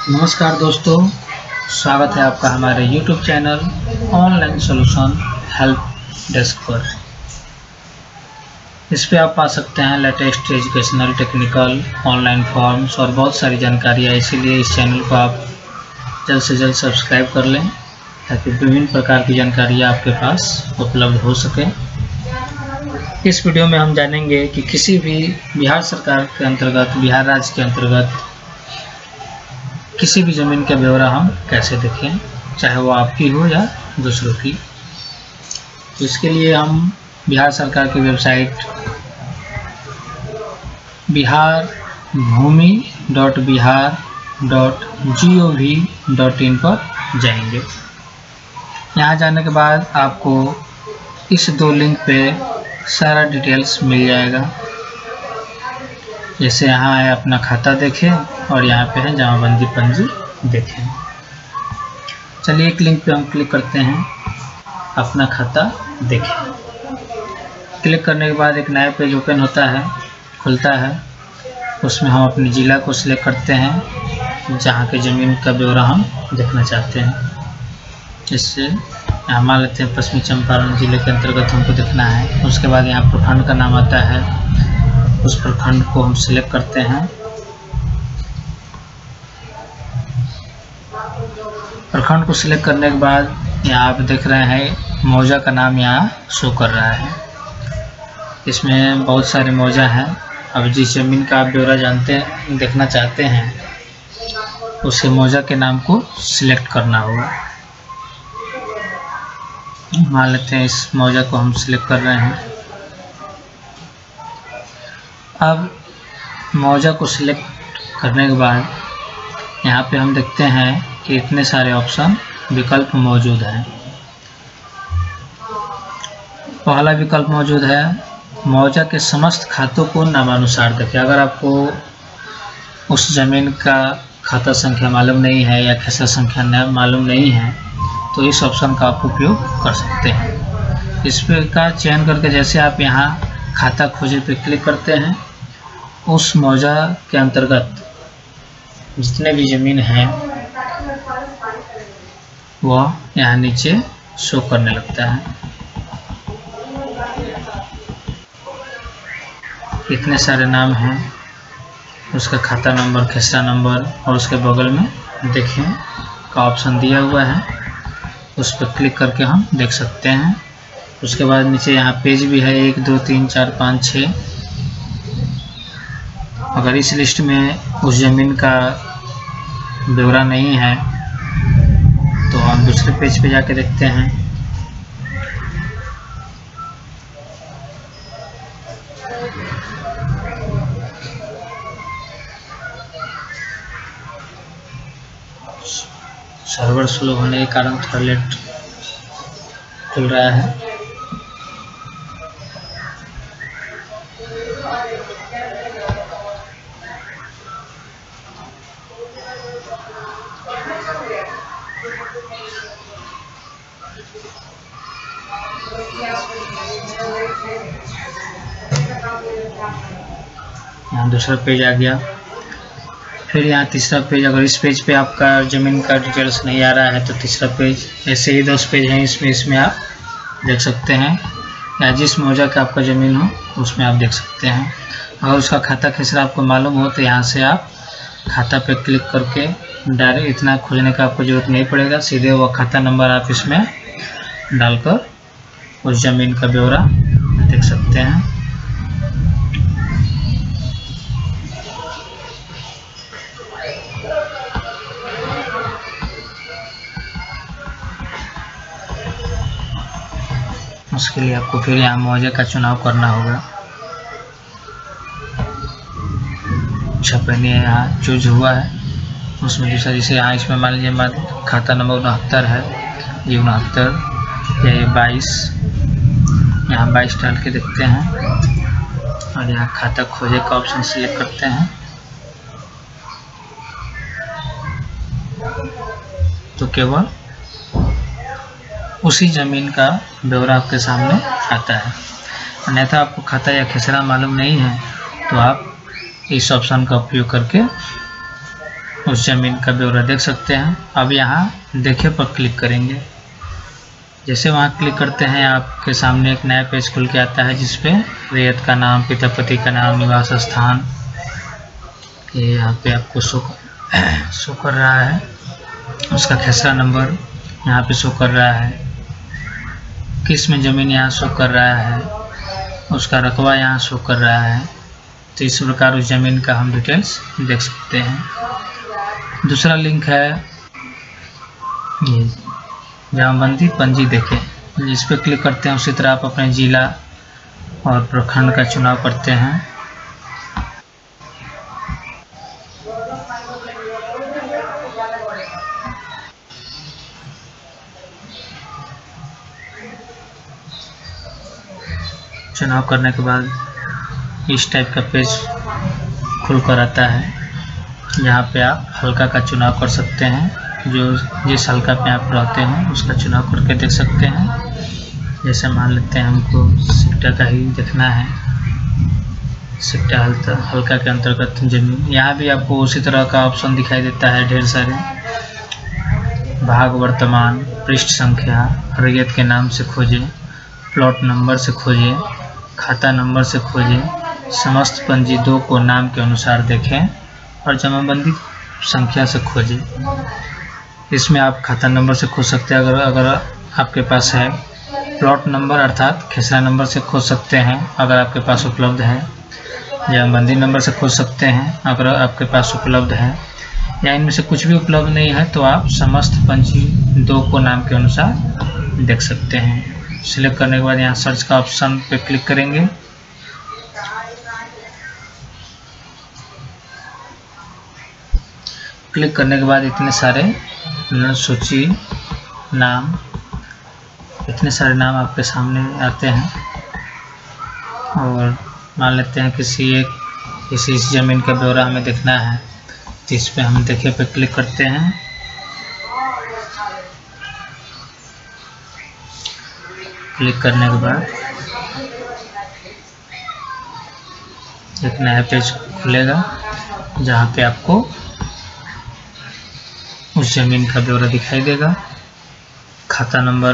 नमस्कार दोस्तों, स्वागत है आपका हमारे YouTube channel online solution help desk पर। इस पे आप पा सकते हैं latest educational, technical, online forms और बहुत सारी जानकारियाँ। इसीलिए इस चैनल को आप जल्द से जल्द सब्सक्राइब कर लें ताकि विभिन्न प्रकार की जानकारियाँ आपके पास उपलब्ध हो सके। इस वीडियो में हम जानेंगे कि किसी भी बिहार सरकार के अंतर्गत, बिहार राज्य के अंतर्गत किसी भी ज़मीन का ब्यौरा हम कैसे देखें, चाहे वो आपकी हो या दूसरों की। तो इसके लिए हम बिहार सरकार की वेबसाइट biharBhumi.bihar.gov.in पर जाएंगे। यहाँ जाने के बाद आपको इस दो लिंक पे सारा डिटेल्स मिल जाएगा। जैसे यहाँ है अपना खाता देखें और यहाँ पे है जमाबंदी पंजी देखें। चलिए एक लिंक पे हम क्लिक करते हैं, अपना खाता देखें। क्लिक करने के बाद एक नया पेज ओपन होता है, खुलता है। उसमें हम अपने ज़िला को सिलेक्ट करते हैं जहाँ के ज़मीन का ब्यौरा हम देखना चाहते हैं। इससे यहाँ मान लेते हैं पश्चिमी चंपारण जिले के अंतर्गत हमको देखना है। उसके बाद यहाँ प्रखंड का नाम आता है, उस प्रखंड को हम सिलेक्ट करते हैं। प्रखंड को सिलेक्ट करने के बाद यहाँ आप देख रहे हैं मौजा का नाम यहाँ शो कर रहा है। इसमें बहुत सारे मौजा हैं। अब जिस जमीन का आप ब्यौरा देखना चाहते हैं उसे मौजा के नाम को सिलेक्ट करना होगा। मान लेते हैं इस मौजा को हम सिलेक्ट कर रहे हैं। अब मौजा को सिलेक्ट करने के बाद यहाँ पे हम देखते हैं कि इतने सारे ऑप्शन विकल्प मौजूद हैं। पहला विकल्प मौजूद है मौजा के समस्त खातों को नामानुसार देखें। अगर आपको उस ज़मीन का खाता संख्या मालूम नहीं है या खेसरा संख्या मालूम नहीं है तो इस ऑप्शन का आप उपयोग कर सकते हैं। इस पे का चयन करके जैसे आप यहाँ खाता खोजे पे क्लिक करते हैं, उस मौजा के अंतर्गत जितने भी ज़मीन हैं वह यहाँ नीचे शो करने लगता है। इतने सारे नाम हैं, उसका खाता नंबर, खेसरा नंबर और उसके बगल में देखें का ऑप्शन दिया हुआ है, उस पर क्लिक करके हम देख सकते हैं। उसके बाद नीचे यहाँ पेज भी है 1 2 3 4 5 6। अगर इस लिस्ट में उस ज़मीन का ब्यौरा नहीं है तो हम दूसरे पेज पे जाके देखते हैं। सर्वर स्लो होने के कारण थोड़ा लेट खुल रहा है। यहाँ दूसरा पेज आ गया। फिर यहाँ तीसरा पेज। अगर इस पेज पे आपका ज़मीन का डिटेल्स नहीं आ रहा है तो तीसरा पेज। ऐसे ही 10 पेज हैं इसमें आप देख सकते हैं, या जिस मौजा का आपका ज़मीन हो उसमें आप देख सकते हैं। अगर उसका खाता खेसरा आपको मालूम हो तो यहाँ से आप खाता पे क्लिक करके डायरेक्ट इतना खोजने का आपको ज़रूरत नहीं पड़ेगा, सीधे वो खाता नंबर आप इसमें डालकर उस ज़मीन का ब्यौरा देख सकते हैं। उसके लिए आपको फिर यहाँ मौजे का चुनाव करना होगा। छपनी यहाँ चूज हुआ है, उसमें दूसरा जैसे यहाँ इसमें मान लीजिए खाता नंबर 69 है, ये 69 या ये 22, यहाँ 22 डाल के देखते हैं और यहाँ खाता खोजे का ऑप्शन सिलेक्ट करते हैं तो केवल उसी ज़मीन का ब्यौरा आपके सामने आता है। अन्यथा आपको खाता या खेसरा मालूम नहीं है तो आप इस ऑप्शन का उपयोग करके उस ज़मीन का ब्यौरा देख सकते हैं। अब यहाँ देखे पर क्लिक करेंगे। जैसे वहाँ क्लिक करते हैं आपके सामने एक नया पेज खुल के आता है जिसपे रैयत का नाम, पिता पति का नाम, निवास स्थान, ये यहाँ पे आपको शो कर रहा है। उसका खेसरा नंबर यहाँ पे शो कर रहा है, किस में ज़मीन यहाँ शो कर रहा है, उसका रकबा यहाँ शो कर रहा है। तो इस प्रकार उस ज़मीन का हम डिटेल्स देख सकते हैं। दूसरा लिंक है ये जमाबंदी पंजी देखें, जिस पे क्लिक करते हैं उसी तरह आप अपने जिला और प्रखंड का चुनाव करते हैं। चुनाव करने के बाद इस टाइप का पेज खुल कर आता है। यहाँ पे आप हल्का का चुनाव कर सकते हैं, जो जिस हल्का पे आप रहते हैं उसका चुनाव करके देख सकते हैं। जैसे मान लेते हैं हमको सिक्टा का ही देखना है, सिक्टा हल्का के अंतर्गत जमीन। यहाँ भी आपको उसी तरह का ऑप्शन दिखाई देता है, ढेर सारे भाग, वर्तमान, पृष्ठ संख्या, रैयत के नाम से खोजें, प्लॉट नंबर से खोजें, खाता नंबर से खोजें, समस्त पंजी 2 को नाम के अनुसार देखें और जमाबंदी संख्या से खोजें। इसमें आप खाता नंबर से खोज सकते हैं अगर आपके पास है, प्लॉट नंबर अर्थात खेसरा नंबर से खोज सकते हैं अगर आपके पास उपलब्ध है, जमाबंदी नंबर से खोज सकते हैं अगर आपके पास उपलब्ध है, या इनमें से कुछ भी उपलब्ध नहीं है तो आप समस्त पंजी 2 को नाम के अनुसार देख सकते हैं। सिलेक्ट करने के बाद यहाँ सर्च का ऑप्शन पे क्लिक करेंगे। क्लिक करने के बाद इतने सारे सूची नाम, इतने सारे नाम आपके सामने आते हैं। और मान लेते हैं किसी इस ज़मीन का ब्यौरा हमें देखना है, तो इस पे हम देखे पे क्लिक करते हैं। क्लिक करने के बाद एक नया पेज खुलेगा जहाँ पे आपको उस ज़मीन का ब्यौरा दिखाई देगा। खाता नंबर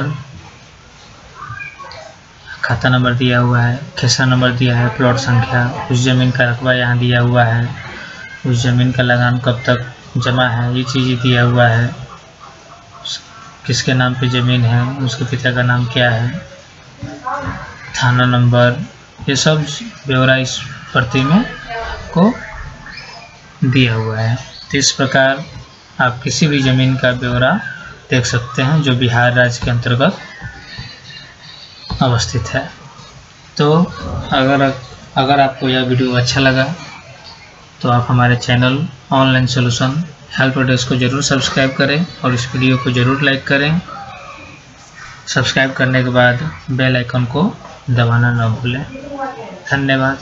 दिया हुआ है, खेसरा नंबर दिया है, प्लॉट संख्या, उस ज़मीन का रकबा यहाँ दिया हुआ है, उस ज़मीन का लगान कब तक जमा है, ये चीज़ दिया हुआ है, किसके नाम पे ज़मीन है, उसके पिता का नाम क्या है, थाना नंबर, ये सब ब्यौरा इस प्रति में को दिया हुआ है। तो इस प्रकार आप किसी भी ज़मीन का ब्यौरा देख सकते हैं जो बिहार राज्य के अंतर्गत अवस्थित है। तो अगर आपको यह वीडियो अच्छा लगा तो आप हमारे channel online solution help desk को ज़रूर सब्सक्राइब करें और इस वीडियो को ज़रूर लाइक करें। सब्सक्राइब करने के बाद बेल आइकन को दबाना न भूलें। धन्यवाद।